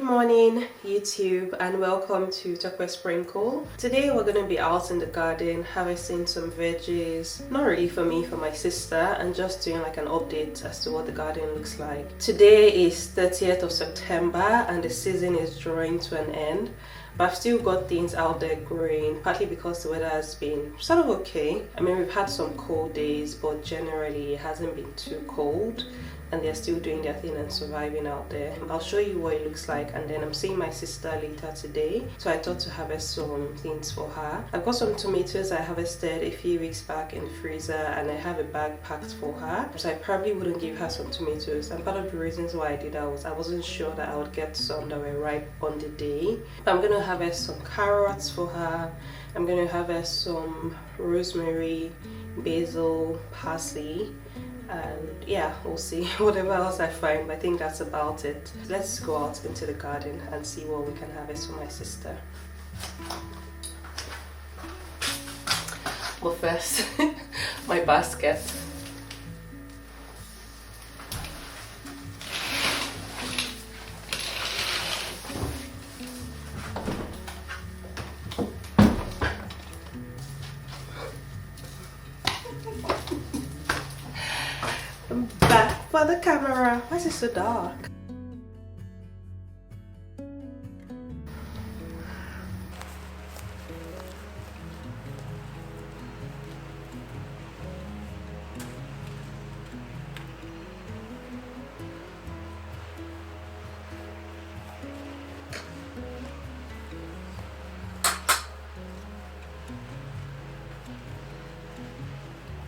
morning YouTube and welcome to Tope Sprinkle. Today we're going to be out in the garden harvesting some veggies, not really for me, for my sister, and just doing like an update as to what the garden looks like. Today is 30th of September and the season is drawing to an end, but I've still got things out there growing, partly because the weather has been sort of okay. I mean, we've had some cold days, but generally it hasn't been too cold and they're still doing their thing and surviving out there. I'll show you what it looks like, and then I'm seeing my sister later today, so I thought to harvest some things for her. I've got some tomatoes I harvested a few weeks back in the freezer and I have a bag packed for her, so I probably wouldn't give her some tomatoes, and part of the reasons why I did that was I wasn't sure that I would get some that were ripe on the day. I'm going to harvest some carrots for her. I'm going to harvest some rosemary, basil, parsley, and yeah, we'll see whatever else I find, but I think that's about it. Let's go out into the garden and see what we can harvest for my sister. But first, my basket. Back for the camera. Why is it so dark?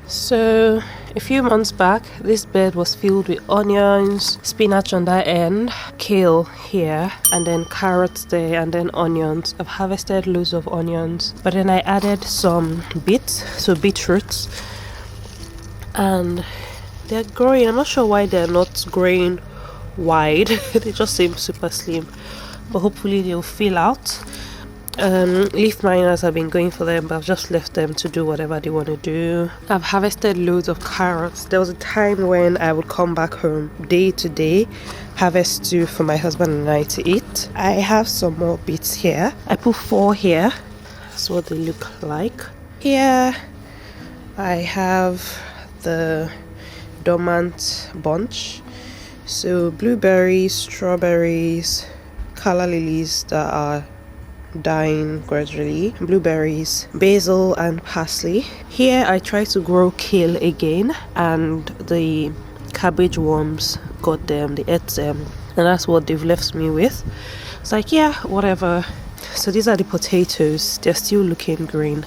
So a few months back, this bed was filled with onions, spinach on that end, kale here, and then carrots there, and then onions. I've harvested loads of onions, but then I added some beetroots, and they're growing. I'm not sure why they're not growing wide. They just seem super slim, but hopefully they'll fill out. Leaf miners have been going for them, but I've just left them to do whatever they want to do. I've harvested loads of carrots. There was a time when I would come back home day to day, harvest 2 for my husband and I to eat. I have some more beets here. I put 4 here. That's what they look like. Here I have the dormant bunch. So blueberries, strawberries, calla lilies that are dying gradually, blueberries, basil and parsley. Here I try to grow kale again, and the cabbage worms got them, they ate them, and that's what they've left me with. It's like, yeah, whatever. So these are the potatoes. They're still looking green.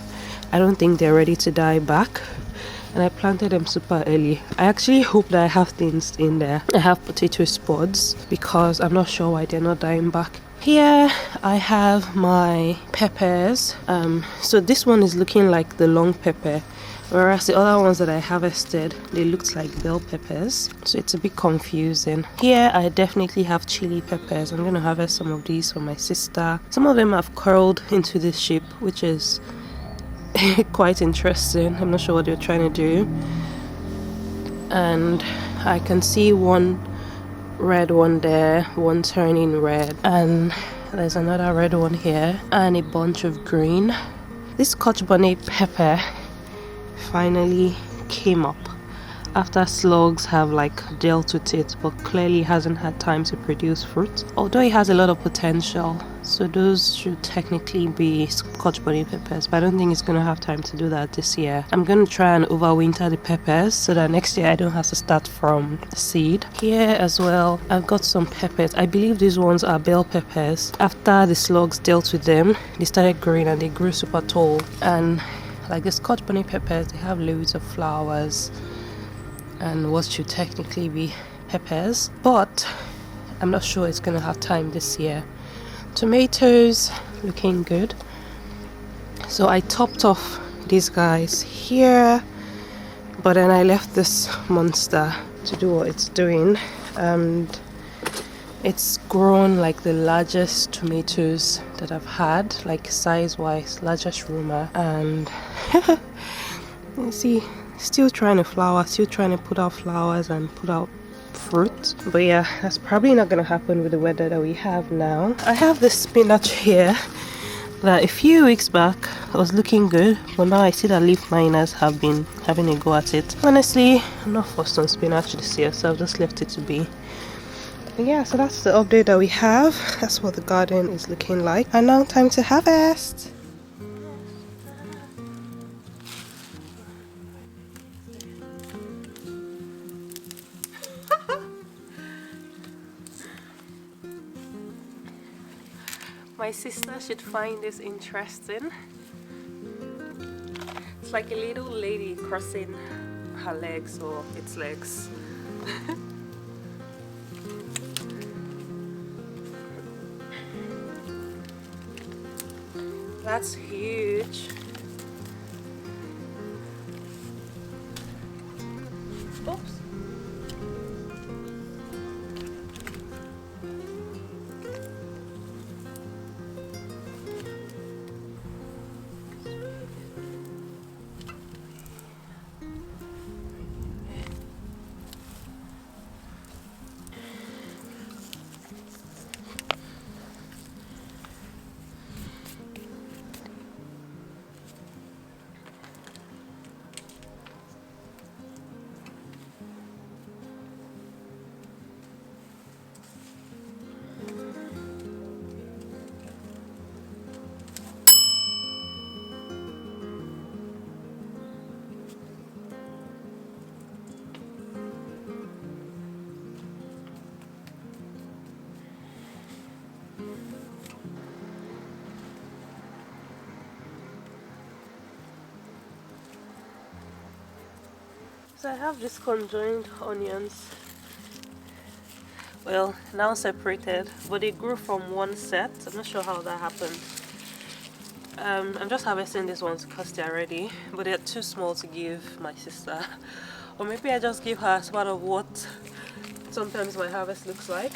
I don't think they're ready to die back, and I planted them super early. I actually hope that I have things in there. I have potato spuds because I'm not sure why they're not dying back. Here I have my peppers. So this one is looking like the long pepper, whereas the other ones that I harvested, they looked like bell peppers, so it's a bit confusing. Here I definitely have chili peppers. I'm going to harvest some of these for my sister. Some of them have curled into this shape, which is quite interesting. I'm not sure what they're trying to do. And I can see one red one there, one turning red, and there's another red one here, and a bunch of green. This Scotch bonnet pepper finally came up after slugs have like dealt with it, but clearly hasn't had time to produce fruit, although it has a lot of potential. So those should technically be Scotch bonnet peppers, but I don't think it's going to have time to do that this year. I'm going to try and overwinter the peppers so that next year I don't have to start from seed. Here as well, I've got some peppers. I believe these ones are bell peppers. After the slugs dealt with them, they started growing and they grew super tall. And like the Scotch bonnet peppers, they have loads of flowers and what should technically be peppers, but I'm not sure it's going to have time this year. Tomatoes looking good. So I topped off these guys here, but then I left this monster to do what it's doing, and it's grown like the largest tomatoes that I've had, like size wise, largest rumor. And you see, still trying to flower, still trying to put out flowers and put out fruit. out. But yeah, that's probably not gonna happen with the weather that we have now. I have this spinach here that a few weeks back was looking good, but now I see that leaf miners have been having a go at it. Honestly, I'm not forced on spinach this year, so I've just left it to be. But yeah, so that's the update that we have. That's what the garden is looking like. And now time to harvest. My sister should find this interesting. It's like a little lady crossing her legs or its legs. That's huge. Oops. So I have these conjoined onions. Well, now separated, but they grew from one set. I'm not sure how that happened. I'm just harvesting these ones because they're ready, but they're too small to give my sister. Or maybe I just give her as part of what sometimes my harvest looks like.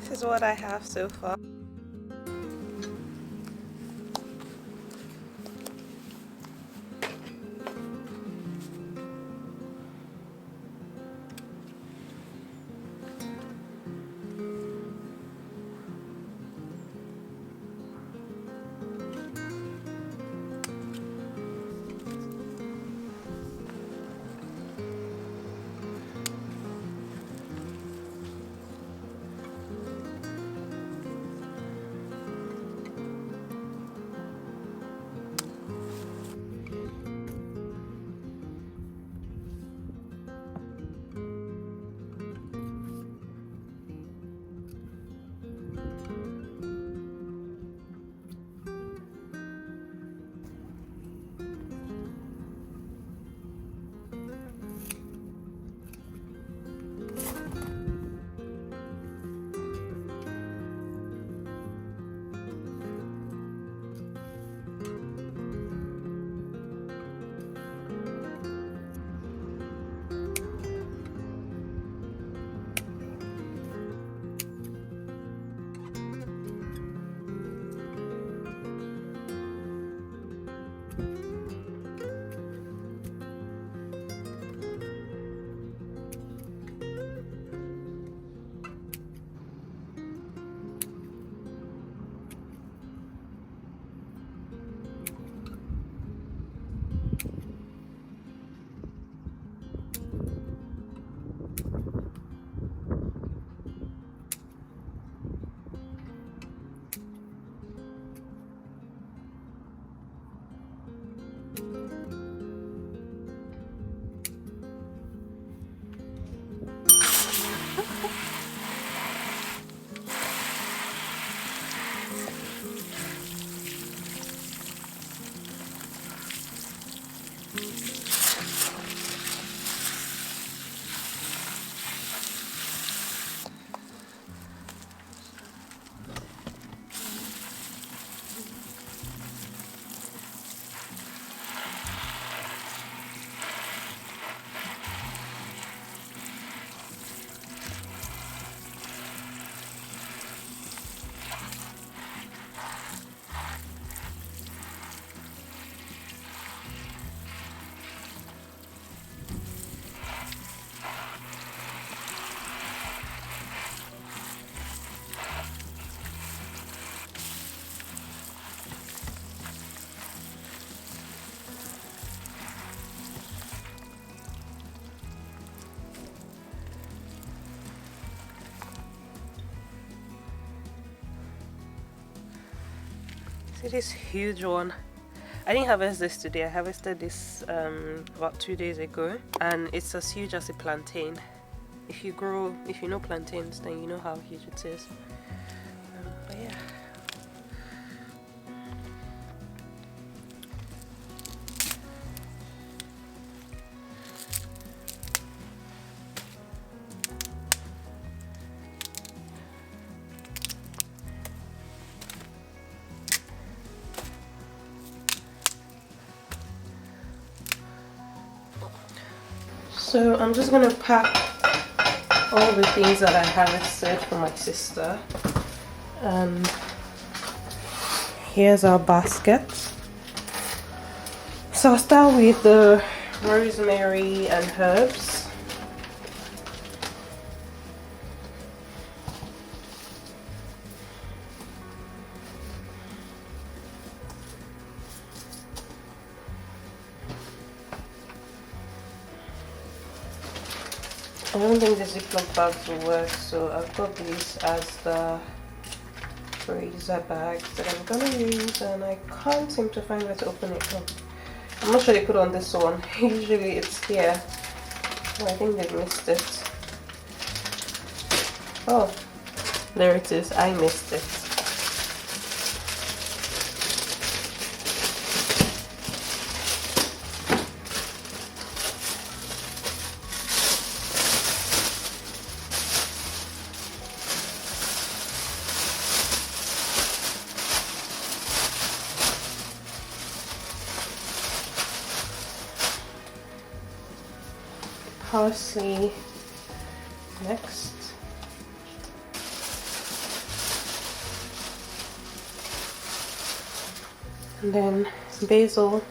This is what I have so far. See this huge one. I didn't harvest this today. I harvested this about 2 days ago, and it's as huge as a plantain. If you know plantains, then you know how huge it is. But yeah. So I'm just gonna pack all the things that I harvested for my sister, and here's our basket. So I'll start with the rosemary and herbs. I don't think the Ziploc bags will work, so I've got these as the freezer bags that I'm gonna use, and I can't seem to find where to open it up. I'm not sure they put on this one. Usually it's here. Oh, I think they missed it. Oh, there it is. I missed it. Parsley next. And then basil.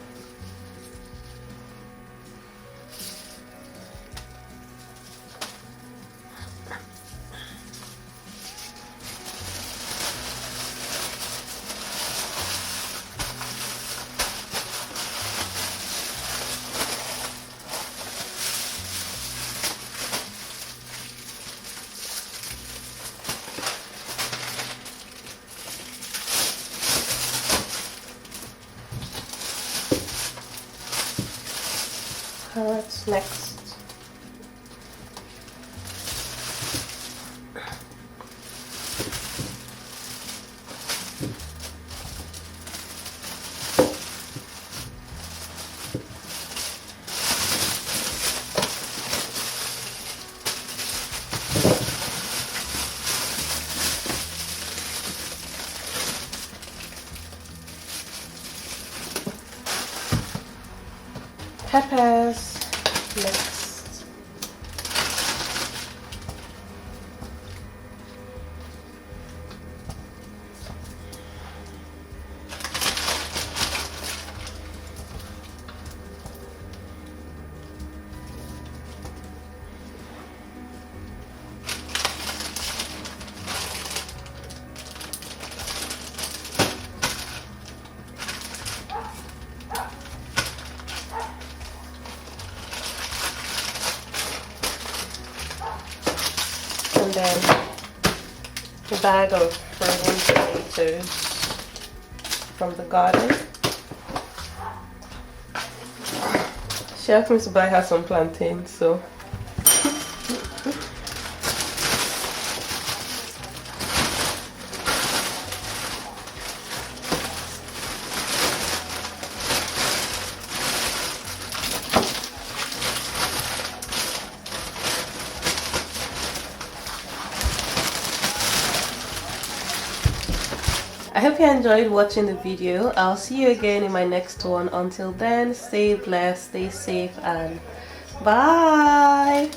Carrots next. Peppers next. And then a bag of frozen potatoes from the garden. She asked me to buy her some plantains, so I hope you enjoyed watching the video. I'll see you again in my next one. Until then, stay blessed, stay safe, and bye.